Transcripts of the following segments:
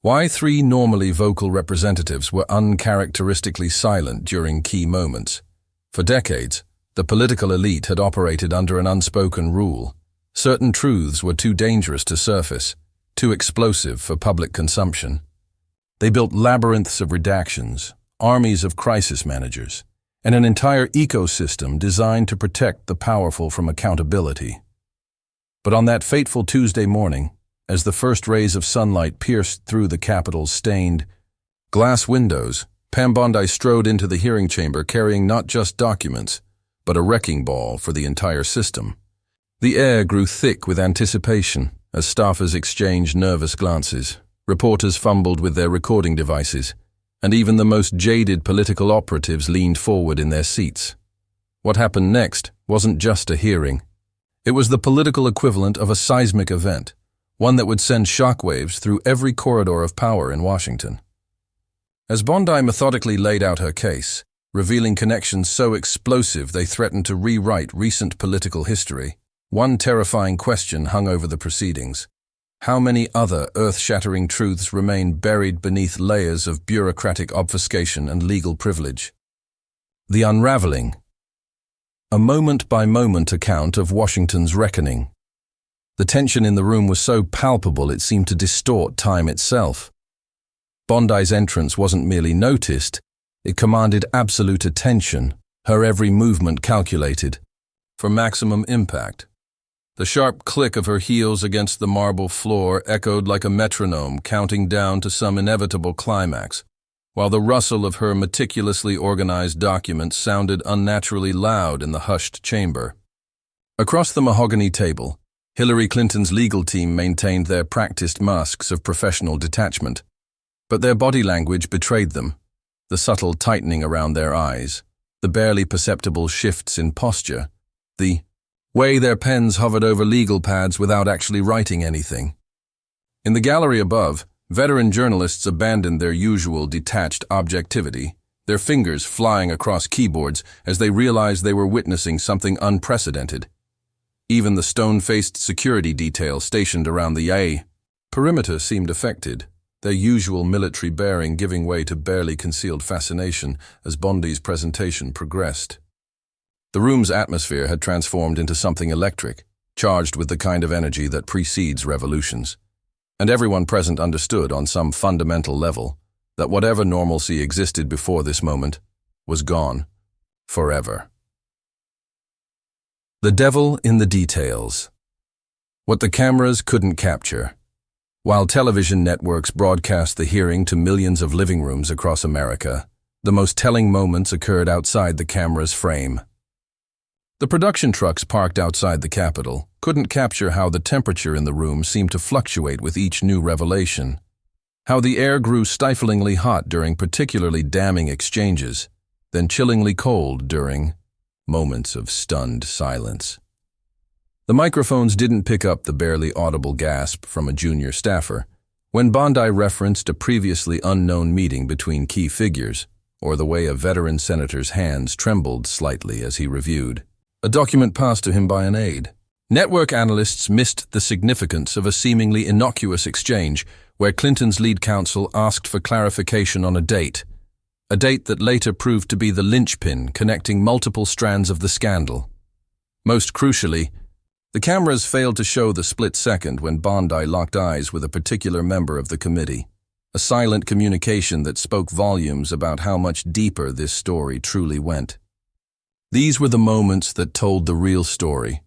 Why three normally vocal representatives were uncharacteristically silent during key moments? For decades, the political elite had operated under an unspoken rule. Certain truths were too dangerous to surface, too explosive for public consumption. They built labyrinths of redactions, armies of crisis managers, and an entire ecosystem designed to protect the powerful from accountability. But on that fateful Tuesday morning, as the first rays of sunlight pierced through the Capitol's stained glass windows, Pam Bondi strode into the hearing chamber carrying not just documents, but a wrecking ball for the entire system. The air grew thick with anticipation as staffers exchanged nervous glances, reporters fumbled with their recording devices, and even the most jaded political operatives leaned forward in their seats. What happened next wasn't just a hearing. It was the political equivalent of a seismic event, one that would send shockwaves through every corridor of power in Washington. As Bondi methodically laid out her case, revealing connections so explosive they threatened to rewrite recent political history, one terrifying question hung over the proceedings. How many other earth-shattering truths remain buried beneath layers of bureaucratic obfuscation and legal privilege? The unraveling. A moment-by-moment account of Washington's reckoning. The tension in the room was so palpable it seemed to distort time itself. Bondi's entrance wasn't merely noticed, it commanded absolute attention, her every movement calculated for maximum impact. The sharp click of her heels against the marble floor echoed like a metronome counting down to some inevitable climax, while the rustle of her meticulously organized documents sounded unnaturally loud in the hushed chamber. Across the mahogany table, Hillary Clinton's legal team maintained their practiced masks of professional detachment, but their body language betrayed them, the subtle tightening around their eyes, the barely perceptible shifts in posture, the way their pens hovered over legal pads without actually writing anything. In the gallery above, veteran journalists abandoned their usual detached objectivity, their fingers flying across keyboards as they realized they were witnessing something unprecedented. Even the stone-faced security detail stationed around the perimeter seemed affected, their usual military bearing giving way to barely concealed fascination as Bondi's presentation progressed. The room's atmosphere had transformed into something electric, charged with the kind of energy that precedes revolutions. And everyone present understood on some fundamental level that whatever normalcy existed before this moment was gone forever. The devil in the details. What the cameras couldn't capture. While television networks broadcast the hearing to millions of living rooms across America, the most telling moments occurred outside the camera's frame. The production trucks parked outside the Capitol couldn't capture how the temperature in the room seemed to fluctuate with each new revelation, how the air grew stiflingly hot during particularly damning exchanges, then chillingly cold during moments of stunned silence. The microphones didn't pick up the barely audible gasp from a junior staffer when Bondi referenced a previously unknown meeting between key figures, or the way a veteran senator's hands trembled slightly as he reviewed a document passed to him by an aide. Network analysts missed the significance of a seemingly innocuous exchange where Clinton's lead counsel asked for clarification on a date that later proved to be the linchpin connecting multiple strands of the scandal. Most crucially, the cameras failed to show the split second when Bondi locked eyes with a particular member of the committee, a silent communication that spoke volumes about how much deeper this story truly went. These were the moments that told the real story,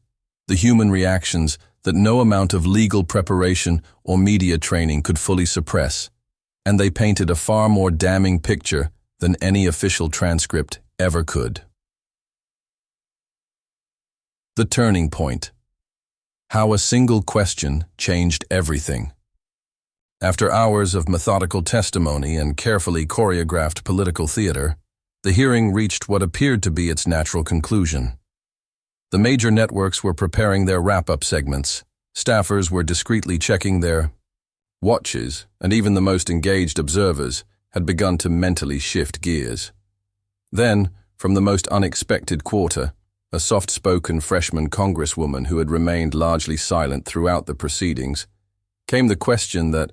the human reactions that no amount of legal preparation or media training could fully suppress, and they painted a far more damning picture than any official transcript ever could. The turning point. How a single question changed everything. After hours of methodical testimony and carefully choreographed political theater, the hearing reached what appeared to be its natural conclusion. The major networks were preparing their wrap-up segments, staffers were discreetly checking their watches, and even the most engaged observers had begun to mentally shift gears. Then, from the most unexpected quarter, a soft-spoken freshman congresswoman who had remained largely silent throughout the proceedings, came the question that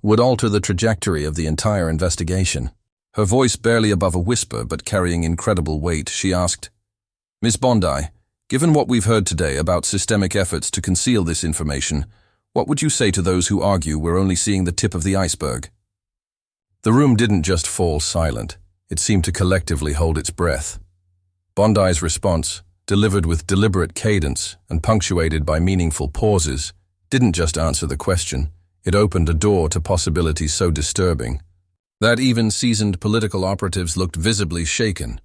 would alter the trajectory of the entire investigation. Her voice barely above a whisper but carrying incredible weight, she asked, "Miss Bondi, given what we've heard today about systemic efforts to conceal this information, what would you say to those who argue we're only seeing the tip of the iceberg?" The room didn't just fall silent, it seemed to collectively hold its breath. Bondi's response, delivered with deliberate cadence and punctuated by meaningful pauses, didn't just answer the question, it opened a door to possibilities so disturbing that even seasoned political operatives looked visibly shaken.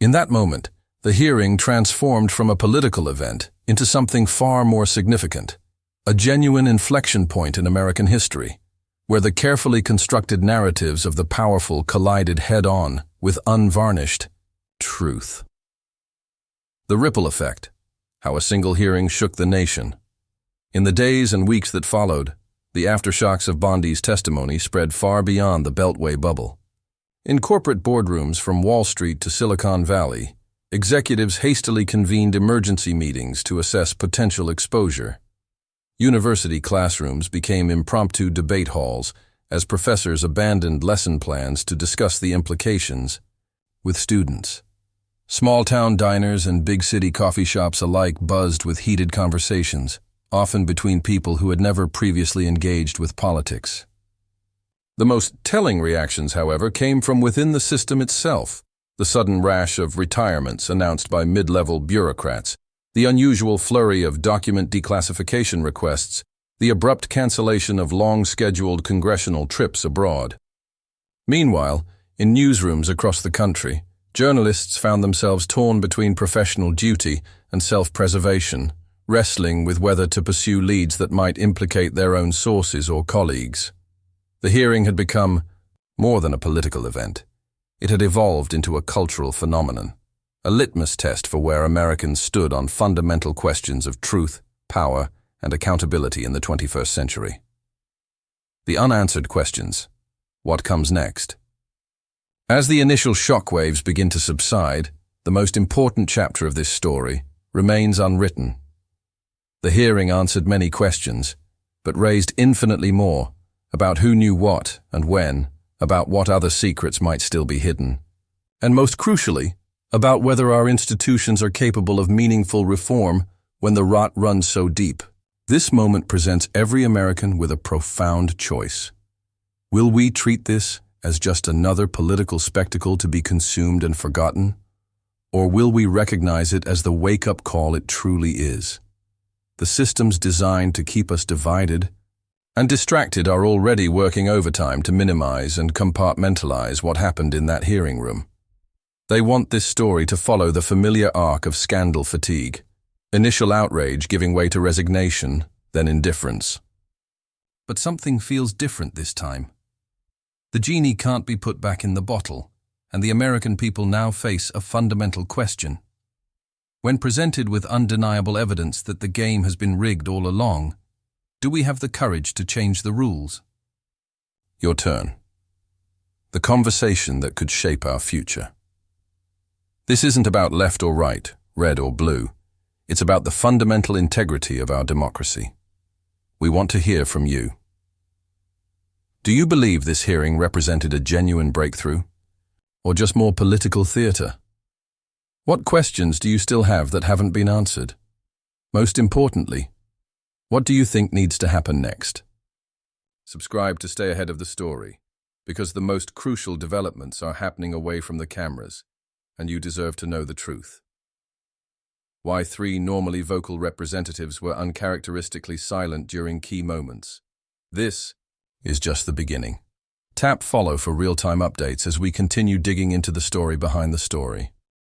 In that moment, the hearing transformed from a political event into something far more significant, a genuine inflection point in American history, where the carefully constructed narratives of the powerful collided head-on with unvarnished truth. The ripple effect, how a single hearing shook the nation. In the days and weeks that followed, the aftershocks of Bondi's testimony spread far beyond the Beltway bubble. In corporate boardrooms from Wall Street to Silicon Valley, executives hastily convened emergency meetings to assess potential exposure. University classrooms became impromptu debate halls as professors abandoned lesson plans to discuss the implications with students. Small-town diners and big-city coffee shops alike buzzed with heated conversations, often between people who had never previously engaged with politics. The most telling reactions, however, came from within the system itself. The sudden rash of retirements announced by mid-level bureaucrats, the unusual flurry of document declassification requests, the abrupt cancellation of long-scheduled congressional trips abroad. Meanwhile, in newsrooms across the country, journalists found themselves torn between professional duty and self-preservation, wrestling with whether to pursue leads that might implicate their own sources or colleagues. The hearing had become more than a political event. It had evolved into a cultural phenomenon, a litmus test for where Americans stood on fundamental questions of truth, power, and accountability in the 21st century. The unanswered questions. What comes next? As the initial shockwaves begin to subside, the most important chapter of this story remains unwritten. The hearing answered many questions, but raised infinitely more about who knew what and when, about what other secrets might still be hidden, and most crucially, about whether our institutions are capable of meaningful reform when the rot runs so deep. This moment presents every American with a profound choice. Will we treat this as just another political spectacle to be consumed and forgotten? Or will we recognize it as the wake-up call it truly is? The systems designed to keep us divided and distracted are already working overtime to minimize and compartmentalize what happened in that hearing room. They want this story to follow the familiar arc of scandal fatigue, initial outrage giving way to resignation, then indifference. But something feels different this time. The genie can't be put back in the bottle, and the American people now face a fundamental question. When presented with undeniable evidence that the game has been rigged all along, do we have the courage to change the rules? Your turn. The conversation that could shape our future. This isn't about left or right, red or blue. It's about the fundamental integrity of our democracy. We want to hear from you. Do you believe this hearing represented a genuine breakthrough, or just more political theater? What questions do you still have that haven't been answered? Most importantly, what do you think needs to happen next? Subscribe to stay ahead of the story, because the most crucial developments are happening away from the cameras, and you deserve to know the truth. Why 3 normally vocal representatives were uncharacteristically silent during key moments. This is just the beginning. Tap follow for real-time updates as we continue digging into the story behind the story.